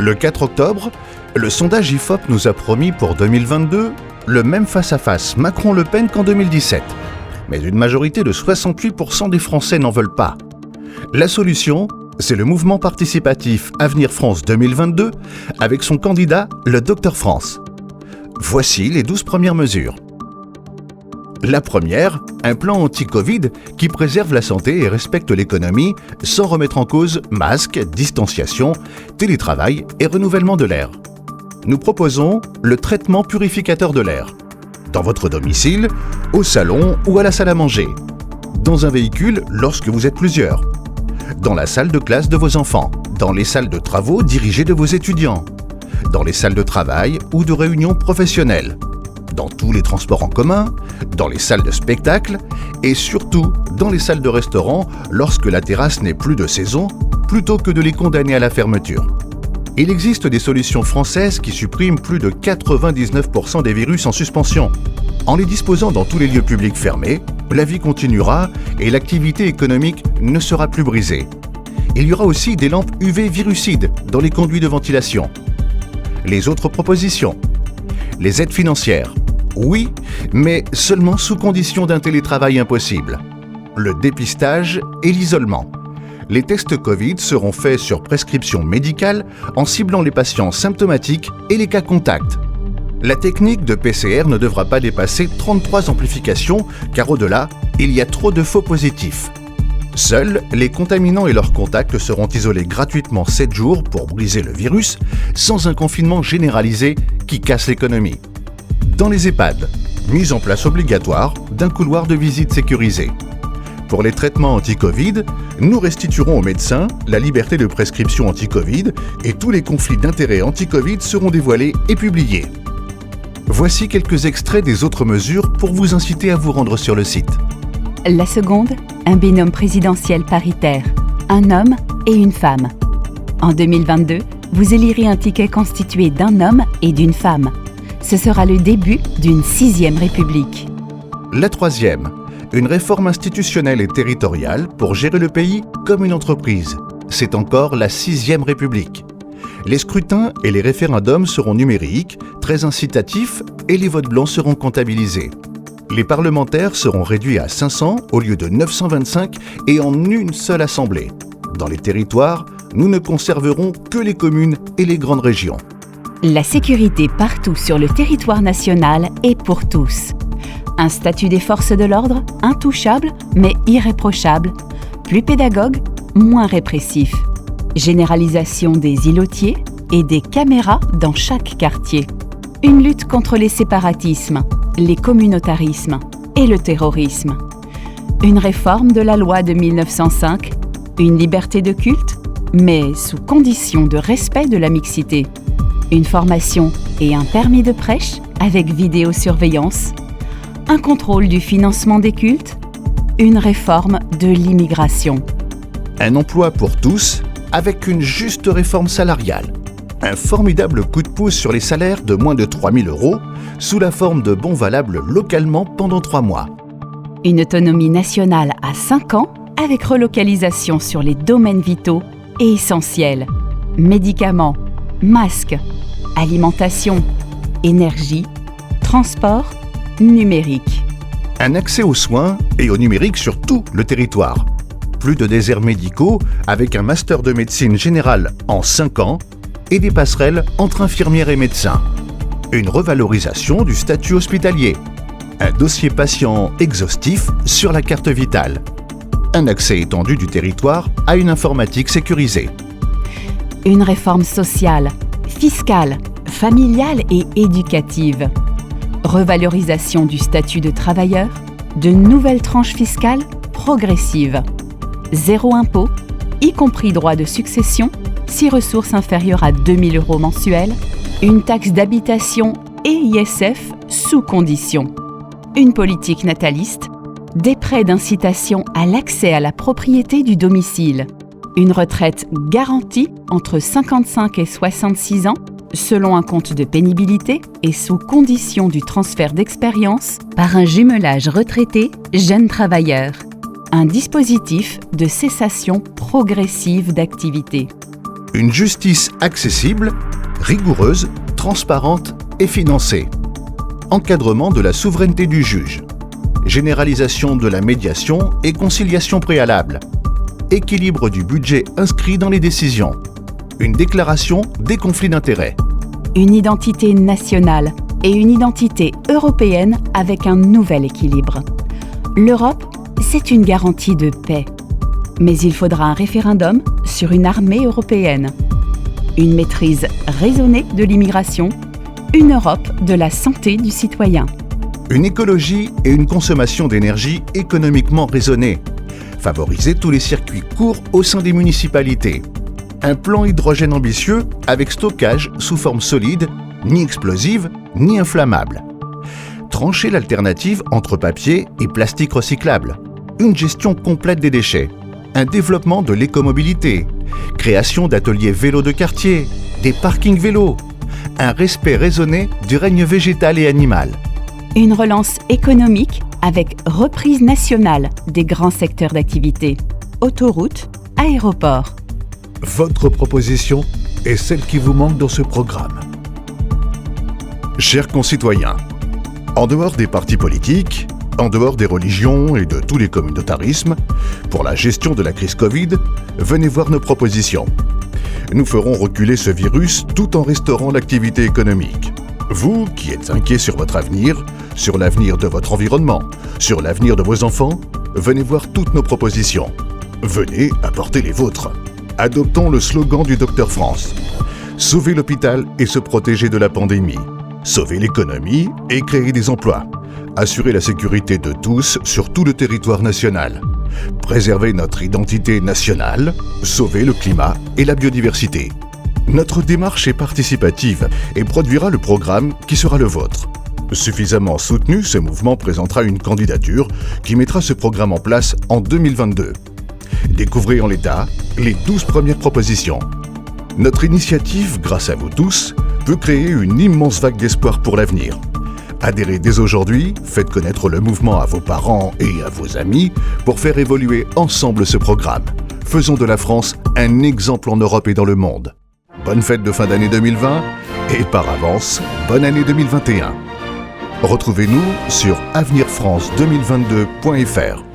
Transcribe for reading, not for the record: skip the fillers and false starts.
Le 4 octobre, le sondage IFOP nous a promis pour 2022 le même face-à-face Macron-Le Pen qu'en 2017. Mais une majorité de 68% des Français n'en veulent pas. La solution, c'est le mouvement participatif Avenir France 2022 avec son candidat, le Dr France. Voici les 12 premières mesures. La première, un plan anti-Covid qui préserve la santé et respecte l'économie sans remettre en cause masques, distanciation, télétravail et renouvellement de l'air. Nous proposons le traitement purificateur de l'air. Dans votre domicile, au salon ou à la salle à manger. Dans un véhicule lorsque vous êtes plusieurs. Dans la salle de classe de vos enfants. Dans les salles de travaux dirigées de vos étudiants. Dans les salles de travail ou de réunions professionnelles. Dans tous les transports en commun, dans les salles de spectacle et surtout dans les salles de restaurant lorsque la terrasse n'est plus de saison, plutôt que de les condamner à la fermeture. Il existe des solutions françaises qui suppriment plus de 99% des virus en suspension. En les disposant dans tous les lieux publics fermés, la vie continuera et l'activité économique ne sera plus brisée. Il y aura aussi des lampes UV virucides dans les conduits de ventilation. Les autres propositions. Les aides financières. Oui, mais seulement sous condition d'un télétravail impossible. Le dépistage et l'isolement. Les tests Covid seront faits sur prescription médicale en ciblant les patients symptomatiques et les cas contacts. La technique de PCR ne devra pas dépasser 33 amplifications car au-delà, il y a trop de faux positifs. Seuls les contaminants et leurs contacts seront isolés gratuitement 7 jours pour briser le virus sans un confinement généralisé qui casse l'économie. Dans les EHPAD, mise en place obligatoire d'un couloir de visite sécurisé. Pour les traitements anti-Covid, nous restituerons aux médecins la liberté de prescription anti-Covid et tous les conflits d'intérêts anti-Covid seront dévoilés et publiés. Voici quelques extraits des autres mesures pour vous inciter à vous rendre sur le site. La seconde, un binôme présidentiel paritaire, un homme et une femme. En 2022, vous élirez un ticket constitué d'un homme et d'une femme. Ce sera le début d'une 6e République. La troisième, une réforme institutionnelle et territoriale pour gérer le pays comme une entreprise. C'est encore la 6e République. Les scrutins et les référendums seront numériques, très incitatifs et les votes blancs seront comptabilisés. Les parlementaires seront réduits à 500 au lieu de 925 et en une seule assemblée. Dans les territoires, nous ne conserverons que les communes et les grandes régions. La sécurité partout sur le territoire national est pour tous. Un statut des forces de l'ordre intouchable mais irréprochable, plus pédagogue, moins répressif. Généralisation des îlotiers et des caméras dans chaque quartier. Une lutte contre les séparatismes, les communautarismes et le terrorisme. Une réforme de la loi de 1905, une liberté de culte, mais sous condition de respect de la mixité. Une formation et un permis de prêche avec vidéosurveillance. Un contrôle du financement des cultes. Une réforme de l'immigration. Un emploi pour tous avec une juste réforme salariale. Un formidable coup de pouce sur les salaires de moins de 3 000 € sous la forme de bons valables localement pendant 3 mois. Une autonomie nationale à 5 ans avec relocalisation sur les domaines vitaux et essentiels. Médicaments, masques, alimentation, énergie, transport, numérique. Un accès aux soins et au numérique sur tout le territoire. Plus de déserts médicaux avec un master de médecine générale en 5 ans et des passerelles entre infirmières et médecins. Une revalorisation du statut hospitalier. Un dossier patient exhaustif sur la carte vitale. Un accès étendu du territoire à une informatique sécurisée. Une réforme sociale, fiscale, familiale et éducative. Revalorisation du statut de travailleur, de nouvelles tranches fiscales progressives. 0 impôt, y compris droit de succession, si ressources inférieures à 2 000 € mensuels, une taxe d'habitation et ISF sous condition. Une politique nataliste, des prêts d'incitation à l'accès à la propriété du domicile. Une retraite garantie entre 55 et 66 ans, selon un compte de pénibilité et sous condition du transfert d'expérience par un jumelage retraité-jeune travailleur. Un dispositif de cessation progressive d'activité. Une justice accessible, rigoureuse, transparente et financée. Encadrement de la souveraineté du juge. Généralisation de la médiation et conciliation préalable. Équilibre du budget inscrit dans les décisions. Une déclaration des conflits d'intérêts. Une identité nationale et une identité européenne avec un nouvel équilibre. L'Europe, c'est une garantie de paix. Mais il faudra un référendum sur une armée européenne. Une maîtrise raisonnée de l'immigration. Une Europe de la santé du citoyen. Une écologie et une consommation d'énergie économiquement raisonnée. Favoriser tous les circuits courts au sein des municipalités. Un plan hydrogène ambitieux avec stockage sous forme solide, ni explosive, ni inflammable. Trancher l'alternative entre papier et plastique recyclable. Une gestion complète des déchets. Un développement de l'écomobilité. Création d'ateliers vélos de quartier. Des parkings vélos. Un respect raisonné du règne végétal et animal. Une relance économique avec reprise nationale des grands secteurs d'activité. Autoroutes, aéroports. Votre proposition est celle qui vous manque dans ce programme. Chers concitoyens, en dehors des partis politiques, en dehors des religions et de tous les communautarismes, pour la gestion de la crise Covid, venez voir nos propositions. Nous ferons reculer ce virus tout en restaurant l'activité économique. Vous qui êtes inquiets sur votre avenir, sur l'avenir de votre environnement, sur l'avenir de vos enfants, venez voir toutes nos propositions. Venez apporter les vôtres. Adoptons le slogan du Dr France. Sauver l'hôpital et se protéger de la pandémie. Sauver l'économie et créer des emplois. Assurer la sécurité de tous sur tout le territoire national. Préserver notre identité nationale. Sauver le climat et la biodiversité. Notre démarche est participative et produira le programme qui sera le vôtre. Suffisamment soutenu, ce mouvement présentera une candidature qui mettra ce programme en place en 2022. Découvrez en l'état les 12 premières propositions. Notre initiative, grâce à vous tous, peut créer une immense vague d'espoir pour l'avenir. Adhérez dès aujourd'hui, faites connaître le mouvement à vos parents et à vos amis pour faire évoluer ensemble ce programme. Faisons de la France un exemple en Europe et dans le monde. Bonne fête de fin d'année 2020 et par avance, bonne année 2021. Retrouvez-nous sur avenirfrance2022.fr.